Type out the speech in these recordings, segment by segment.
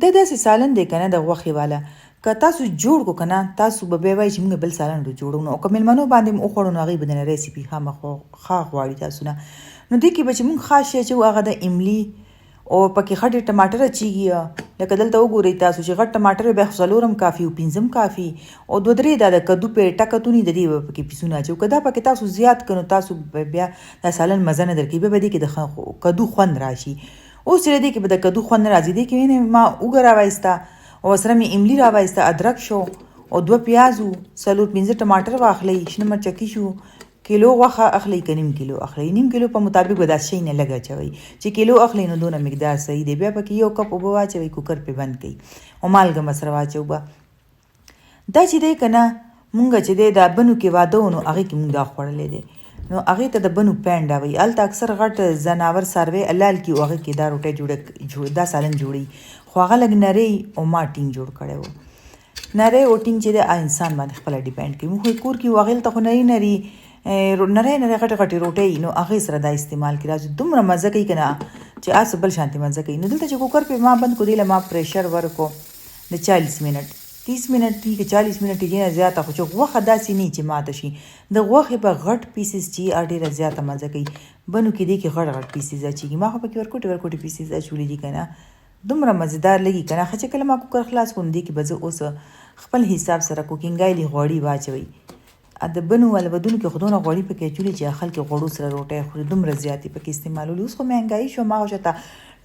داسې سالن دی کنه د غوښې والا که تاسو جوړ کو کنه تاسو به بیا وایي چې موږ بل سالن جوړو نو که میلمنو باندې مو وخوړو نو هغې به د ریسیپي ښه غواړي تاسو نه نو دې کې به چې موږ خاص شی چې هغه د املي او پکې خټې ټماټر اچېږي لکه دلته وګورئ تاسو چې غټ ټماټر بیا څلورم کافي او پنځم کافي او دوه درې دا د کدو پیټه کتونې د دې به پکې پیسونه اچوو که دا پکې تاسو زیات کړو تاسو بیا دا سالن مزه نه درکوي بیا به دې کې د کدو خوند راشي اوس چې دې کې به د کدو خوند نه راځي دې کې ما اوږه راوایسته او سره مې املي راوایسته ادرک شو او دوه پیازو څلور پنځه ټماټر واخلئ شنه مرچکي شو کیلو غوښه اخلئ که نیم کیلو اخلئ نیم کیلو په مطابق به داسې شی نه لږ اچوئ چې کیلو اخلئ نو دونه مقدار صحیح دی بیا پکې یو کپ اوبه واچوئ کوکر پې بند کړئ او مالګه مسره واچو به دا چې دی که نه مونږ چې دی دا بنو کې واده و نو هغې کې مونږ دا خوړلی دی نو هغې ته د بنو پینډه وایي هلته اکثر غټ ځناور څاروی حلال کي او هغې کې دا روټۍ دا سالن جوړوي خو هغه لږ نری او ما ټینګ جوړ کړی و نری او ټینګ چې دی انسان باندې خپله ډیپینډ کوي موږ خو کور کې وو هغې ته خو نری نری غټې غټې روټۍ نو هغې سره دا استعمال کړي راځي دومره مزه کوي که نه چې هسې بل شانتې مزه کوي نو دلته چې کوکر پې ما بند کړو دې له ما پریشر ورکړو د 40 منټ 30 منټ دي که 40 منټ یې نه زیاته خو چې غوښه داسې نه چې ماته شي د غوښې به غټ پیسز چې ډېره زیاته مزه کوي بنو کې دې کې غټ غټ پیسز اچېږي ما خو پکې ورکوټې پیسز اچولي دي که نه دومره مزېدار لګي که نه ښه چې کله ما کوکر خلاص کړو نو دې کې به زه اوس خپل حساب سره کوکینګ آیل غوړي واچوئ د بنو والا ودونو کې خو دونه غوړي پکې اچولي چې خلک غوړو سره روټۍ خوري دومره زیاتې پکې استعمالولي اوس خو مهنګایي شو ما خو شته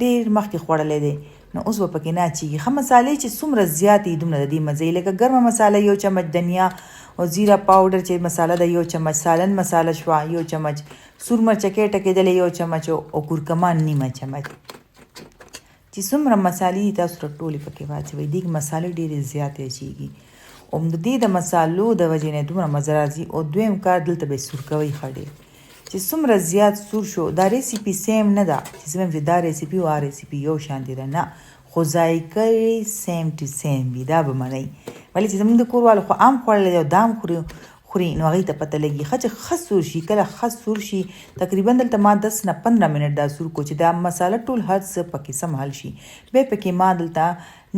ډېر مخکې خوړلی دی نو اوس به پکې نه اچېږي ښه مسالې چې څومره زیاتې دومره د دې مزه لکه ګرمه مساله یو چمچ دنیا او زیره پاوډر چې مساله ده یو چمچ سالن مساله شوه یو چمچ سور مرچکې ټکېدلې یو چمچ او کورکمان نیمه چمچ چې څومره مسالې دي تاسو ټولې پکې واچوئ دې مسالې ډېرې زیاتې اچېږي او د دې د مسالو د وجې نه دومره مزه راځي او دویم کار دلته به سور کوئ ښه ډېر چې څومره زیات سور شو دا ریسیپي سیم نه ده چې زه وایم چې دا ریسیپي او ریسیپي یو شانتې ده نه خو ذایقه یې سیم ټو سیم وي دا به منئ ولې چې زموږ د کور والو خو عام خوړلی دی او دا هم خوري نو هغې ته پته لګي ښه چې ښه سور شي کله ښه سور شي تقریبا دلته ما 10 نه 15 منټ دا سور کو چې دا مساله ټول هر څه پکې سم حل شي بیا پکې ما دلته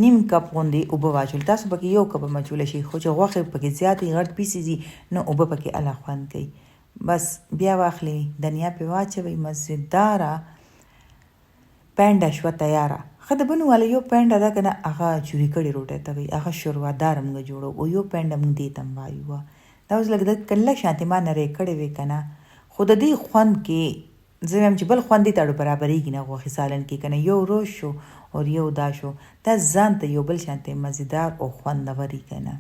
نیم کپ غوندې اوبه واچول تاسو پکې یو کپ هم اچولی شئ خو چې غوښې پکې زیاتې غټ پیسې دي نو اوبه پکې اله خوند کوي بس بیا واخلئ دنیا پې واچوئ مزېداره پینډه شوه تیاره ښه د بنو والا یو پینډه ده که نه هغه چوري کړې روټۍ ته وایي هغه شورواداره موږ جوړو او یو پینډه موږ دې ته هم وایو دا اوس لږ لږ شانتې ما نری کړې وې که نه خو د دې خوند کې زه وایم چې بل خوند دې ته برابرېږي نه غوښې سالن کې که نه یو روش شو او یو دا شو دا ځان ته یو بل شانتې مزېدار او خوندور وي که نه